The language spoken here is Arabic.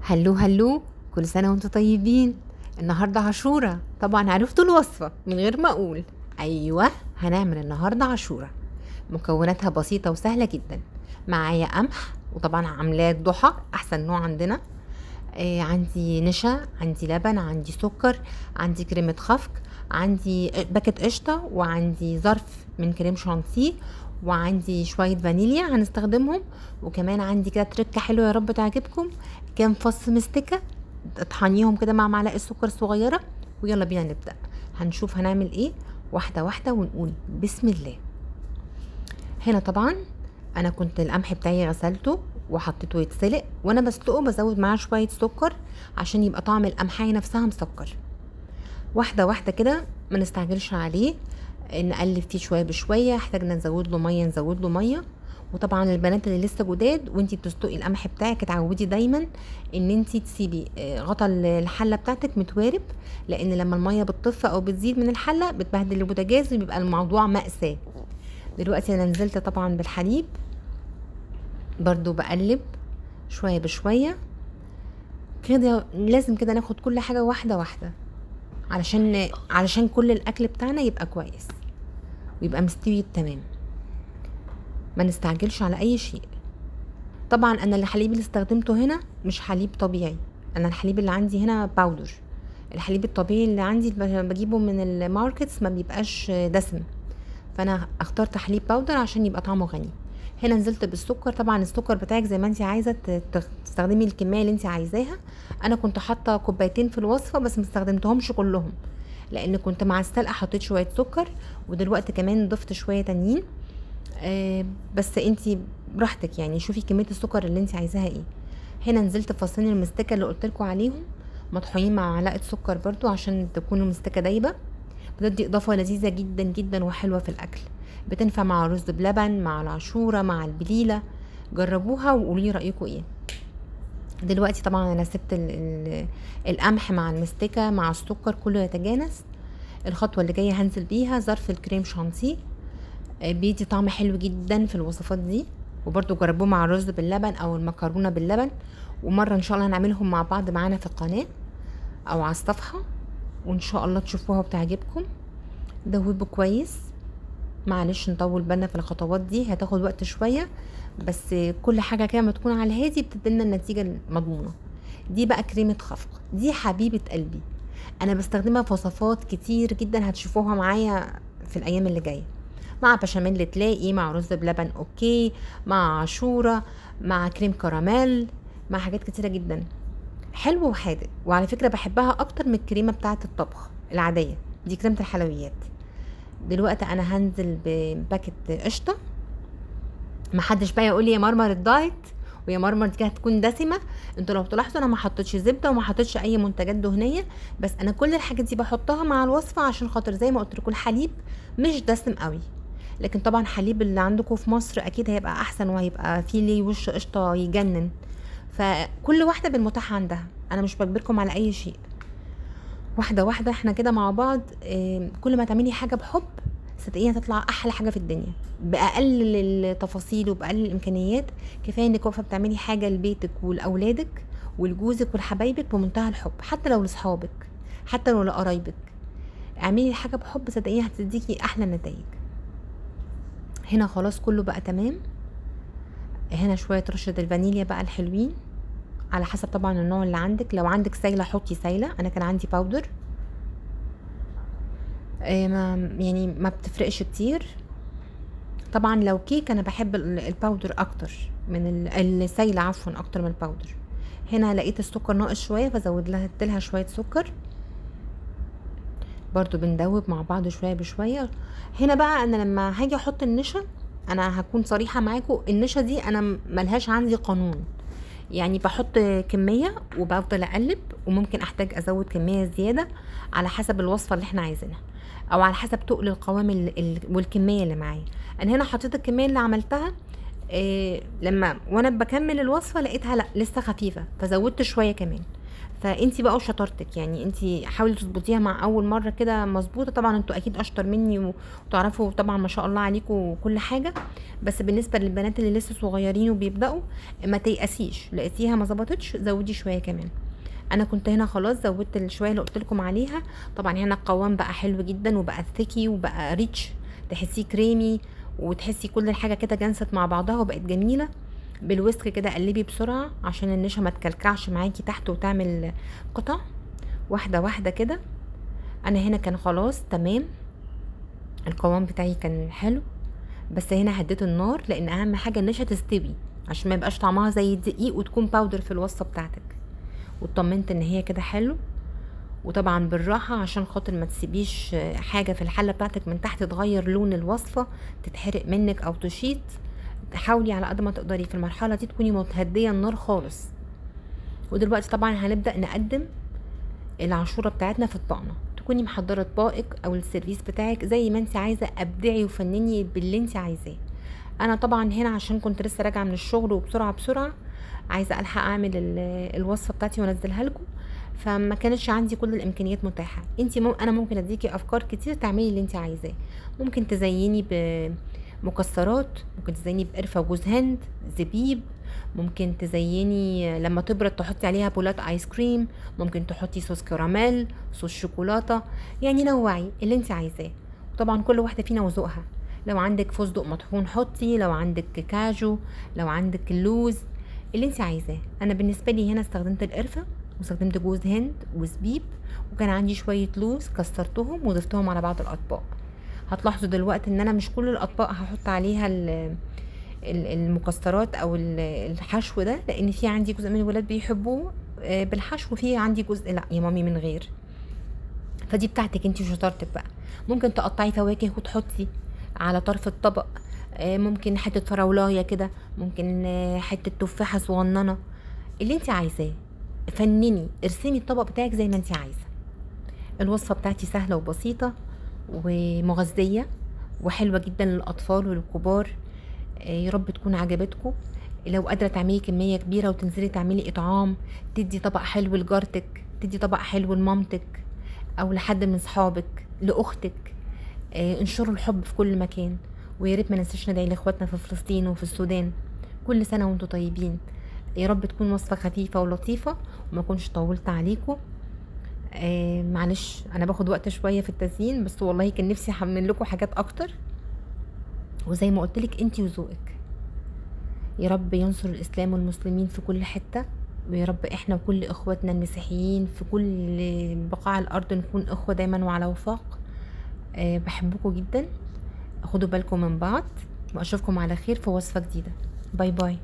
هلو هلو، كل سنة وانتم طيبين. النهاردة عاشورة، طبعا عرفتوا الوصفة من غير ما اقول. ايوه، هنعمل النهاردة عاشورة. مكوناتها بسيطة وسهلة جدا. معايا قمح، وطبعا عاملاه ضحى احسن نوع عندنا. عندي نشا، عندي لبن، عندي سكر، عندي كريمة خفق، عندي باكت قشطة، وعندي ظرف من كريم شانتيه، وعندي شوية فانيليا هنستخدمهم. وكمان عندي كده تركة حلوة يا رب تعجبكم، كام فص مستكة اطحنيهم كده مع معلقة سكر صغيرة. ويلا بينا نبدأ. هنشوف هنعمل ايه واحدة واحدة ونقول بسم الله. هنا طبعا انا كنت القمح بتاعي غسلته وحطيته يتسلق، وانا بسلقه بزود معاه شويه سكر عشان يبقى طعم القمحية نفسها مسكر. واحده واحده كده، ما نستعجلش عليه، نقلب فيه شويه بشويه. احتاجنا نزود له ميه نزود له ميه. وطبعا البنات اللي لسه جداد وانتي بتسلقي القمح بتاعك، اتعودي دايما ان انتي تسيبي غطا الحله بتاعتك متوارب، لان لما الميه بتطف او بتزيد من الحله بتبهدل البوتاجاز وبيبقى الموضوع مأساة. دلوقتي انا نزلت طبعا بالحليب، برضو بقلب شوية بشوية كده. لازم كده ناخد كل حاجة واحدة واحدة، علشان كل الأكل بتاعنا يبقى كويس ويبقى مستوي تمام. ما نستعجلش على أي شيء. طبعا أنا الحليب اللي استخدمته هنا مش حليب طبيعي، أنا الحليب اللي عندي هنا باودر. الحليب الطبيعي اللي عندي اللي بجيبه من الماركتس ما بيبقاش دسم، فانا اخترت حليب باودر عشان يبقى طعمه غني. هنا نزلت بالسكر. طبعا السكر بتاعك زي ما انت عايزه تستخدمي الكميه اللي انت عايزاها. انا كنت حاطه كوبايتين في الوصفه بس ما استخدمتهمش كلهم، لان كنت مع السلقه حطيت شويه سكر، ودلوقتي كمان ضفت شويه تانيين. بس انت براحتك، يعني شوفي كميه السكر اللي انت عايزاها ايه. هنا نزلت فصين المستكه اللي قلت لكم عليهم، مطحونين مع معلقه سكر برضو عشان تكون المستكه دايبه. بتدي اضافه لذيذه جدا جدا وحلوه في الاكل. بتنفع مع الرز بلبن، مع العاشوره، مع البليله. جربوها وقولي رايكم ايه. دلوقتي طبعا انا سبت القمح مع المستكه مع السكر كله يتجانس. الخطوه اللي جايه هنزل بيها ظرف الكريم شانتيه. بيدي طعم حلو جدا في الوصفات دي. وبرضو جربوه مع الرز باللبن او المكرونه باللبن. ومره ان شاء الله هنعملهم مع بعض معانا في القناه او على الصفحه، وان شاء الله تشوفوها وتعجبكم. دوبه كويس. معلش نطول بالنا في الخطوات دي، هتاخد وقت شوية، بس كل حاجة كده ما تكون على الهادي بتدينا النتيجة المضمونة. دي بقى كريمة خفق، دي حبيبة قلبي. انا بستخدمها في وصفات كتير جدا هتشوفوها معايا في الايام اللي جايه. مع بشاميل تلاقي، مع رز بلبن اوكي، مع عاشوره، مع كريم كراميل، مع حاجات كتيره جدا. حلو وحادق، وعلى فكره بحبها اكتر من الكريمه بتاعه الطبخ العاديه، دي كريمه الحلويات. دلوقتي انا هنزل بباكت قشطه. محدش بقى يقول لي يا مرمر الدايت ويا مرمر دي كده هتكون دسمه. انتوا لو تلاحظوا انا ما حطيتش زبده وما حطيتش اي منتجات دهنيه، بس انا كل الحاجات دي بحطها مع الوصفه عشان خاطر زي ما قلت لكم الحليب مش دسم قوي. لكن طبعا حليب اللي عندكم في مصر اكيد هيبقى احسن وهيبقى فيه ليه وش قشطه يجنن. فكل واحده بالمتاح عندها، انا مش بجبركم على اي شيء. واحده واحده احنا كده مع بعض. كل ما تعملي حاجه بحب صدقيني هتطلع احلى حاجه في الدنيا، باقل التفاصيل وباقل الامكانيات. كفايه انك واقفه بتعملي حاجه لبيتك ولاولادك ولجوزك ولحبايبك بمنتهى الحب، حتى لو لاصحابك، حتى لو لقرايبك. اعملي حاجه بحب صدقيني هتديكي احلى نتائج. هنا خلاص كله بقى تمام. هنا شويه رشه الفانيليا بقى الحلوين، على حسب طبعا النوع اللي عندك. لو عندك سايله حطي سايله، انا كان عندي باودر. ما يعني ما بتفرقش كتير. طبعا لو كيك انا بحب الباودر اكتر من السايله، عفوا اكتر من الباودر. هنا لقيت السكر ناقص شويه فزود لها شويه سكر. برضو بندوب مع بعض شويه بشويه. هنا بقى انا لما هاجي احط النشا، انا هكون صريحه معاكم، النشا دي انا ملهاش عندي قانون. يعني بحط كميه وبفضل اقلب، وممكن احتاج ازود كميه زياده على حسب الوصفه اللي احنا عايزينها، او على حسب تقل القوام والكميه اللي معايا. انا هنا حطيت الكميه اللي عملتها. لما وانا بكمل الوصفه لقيتها لا لسه خفيفه فزودت شويه كمان. فانتي بقى وشطارتك، يعني انتي حاولي تظبطيها مع اول مره كده مظبوطه. طبعا انتوا اكيد اشطر مني وتعرفوا طبعا ما شاء الله عليكم كل حاجه، بس بالنسبه للبنات اللي لسه صغيرين وبيبداوا ما تيأسيش، لقيتيها ما ظبطتش زودي شويه كمان. انا كنت هنا خلاص زودت الشويه اللي قلت لكم عليها. طبعا هنا القوام بقى حلو جدا وبقى ثيكي وبقى ريتش، تحسيه كريمي وتحسي كل الحاجه كده جنست مع بعضها وبقت جميله. بالويسك كده قلبي بسرعه عشان النشا ما تكلكعش معاكي تحت وتعمل قطع، واحده واحده كده. انا هنا كان خلاص تمام، القوام بتاعي كان حلو، بس هنا هديت النار لان اهم حاجه النشا تستوي عشان ما يبقاش طعمها زي الدقيق وتكون باودر في الوصفه بتاعتك. واطمنت ان هي كده حلو. وطبعا بالراحه عشان خاطر ما تسيبيش حاجه في الحله بتاعتك من تحت تغير لون الوصفه تتحرق منك او تشيط. حاولي على قد ما تقدري في المرحله دي تكوني متهديه النار خالص. ودلوقتي طبعا هنبدا نقدم العاشوره بتاعتنا في اطباقنا. تكوني محضره اطباقك او السيرفيس بتاعك زي ما انت عايزه، ابدعي وفنني باللي انت عايزاه. انا طبعا هنا عشان كنت لسه راجعه من الشغل وبسرعه بسرعه عايزه الحق اعمل الوصفه بتاعتي وانزلها لكم، فما كانش عندي كل الامكانيات متاحه. انت انا ممكن اديكي افكار كتير تعملي اللي انت عايزاه. ممكن تزيني بمكسرات، ممكن تزيني بقرفه وجوز هند، زبيب، ممكن تزيني لما تبرد تحطي عليها بولات ايس كريم، ممكن تحطي صوص كراميل، صوص شوكولاته، يعني نوعي اللي انت عايزاه. طبعا كل واحده فينا وذوقها. لو عندك فستق مطحون حطي، لو عندك كاجو، لو عندك اللوز، اللي انت عايزاه. انا بالنسبه لي هنا استخدمت القرفه واستخدمت جوز هند وزبيب، وكان عندي شويه لوز كسرتهم وضفتهم على بعض الاطباق. هتلاحظوا دلوقتي ان انا مش كل الاطباق هحط عليها المكسرات او الحشو ده، لان في عندي جزء من الولاد بيحبوه بالحشو، وفي عندي جزء لا يا مامي من غير. فدي بتاعتك انتي وشطارتك بقى. ممكن تقطعي فواكه وتحطي على طرف الطبق، ممكن حته فراولايه كده، ممكن حته تفاحه صغننه، اللي انت عايزاه. فنني ارسمي الطبق بتاعك زي ما انت عايزه. الوصفه بتاعتي سهله وبسيطه ومغذيه وحلوه جدا للاطفال وللكبار. يا رب تكون عجبتكم. لو قادره تعملي كميه كبيره وتنزلي تعملي اطعام، تدي طبق حلو لجارتك، تدي طبق حلو لمامتك او لحد من صحابك، لاختك. انشروا الحب في كل مكان. ويا ريت ما ننساش ندعي لاخواتنا في فلسطين وفي السودان. كل سنه وانتم طيبين. يا رب تكون وصفه خفيفه ولطيفه وما اكونش طولت عليكم. معلش انا باخد وقت شويه في التزيين، بس والله كان نفسي احمل لكم حاجات اكتر. وزي ما قلت لك انتي وذوقك. يا رب ينصر الاسلام والمسلمين في كل حته، ويا رب احنا وكل اخواتنا المسيحيين في كل بقاع الارض نكون اخوه دايما وعلى وفاق. بحبكم جدا. خدوا بالكم من بعض واشوفكم على خير في وصفه جديده. باي باي.